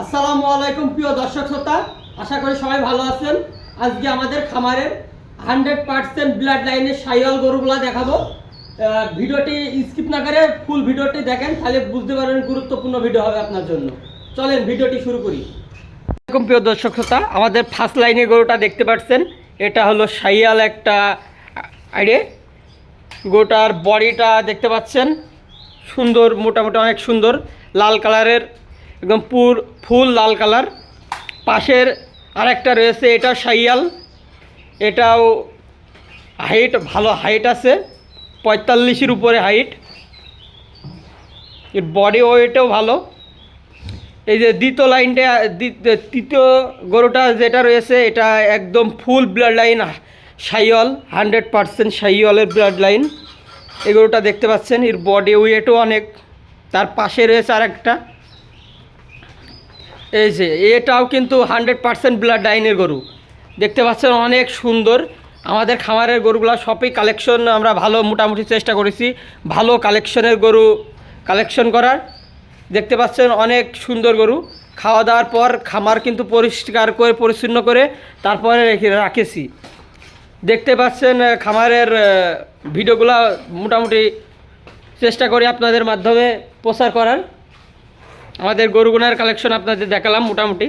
আসসালামু আলাইকুম প্রিয় দর্শক শ্রোতা, আশা করি সবাই ভালো আছেন। আজকে আমাদের খামারের 100% ব্লাড লাইনের শাহিওয়াল গরুগুলা দেখাবো। ভিডিওটি স্কিপ না করে ফুল ভিডিওটি দেখেন, তাহলে বুঝতে পারবেন গুরুত্বপূর্ণ ভিডিও হবে আপনার জন্য। চলেন ভিডিওটি শুরু করি। আসসালামু প্রিয় দর্শক শ্রোতা, আমাদের ফার্স্ট লাইনের গরুটা দেখতে পাচ্ছেন, এটা হলো শাহিওয়াল একটা আইডিয়া। গরুটার বডিটা দেখতে পাচ্ছেন সুন্দর, মোটামুটি অনেক সুন্দর, লাল কালারের, একদম ফুল লাল কালার। পাশের আরেকটা রয়েছে, এটাও শাহিওয়াল, এটাও হাইট ভালো, হাইট আছে 45-এর উপরে হাইট, এর বডি ওয়েটও ভালো। এই যে দ্বিতীয় লাইনটা, তৃতীয় গরুটা যেটা রয়েছে, এটা একদম ফুল ব্লাড লাইন শাহিওয়াল, 100% শাহিওয়ালের ব্লাড লাইন। এই গরুটা দেখতে পাচ্ছেন, এর বডি ওয়েটও অনেক। তার পাশে রয়েছে আরেকটা, এই যে এটাও কিন্তু 100% ব্লাড লাইনের গরু, দেখতে পাচ্ছেন অনেক সুন্দর। আমাদের খামারের গরুগুলো সবই কালেকশন আমরা ভালো মোটামুটি চেষ্টা করেছি ভালো কালেকশনের গরু কালেকশন করার। দেখতে পাচ্ছেন অনেক সুন্দর গরু। খাওয়া দাওয়ার পর খামার কিন্তু পরিষ্কার করে পরিচ্ছন্ন করে তারপরে রাখেছি। দেখতে পাচ্ছেন খামারের ভিডিওগুলো মোটামুটি চেষ্টা করি আপনাদের মাধ্যমে প্রচার করার। আমাদের গরুগুনার কালেকশন আপনাদের দেখালাম মোটামুটি।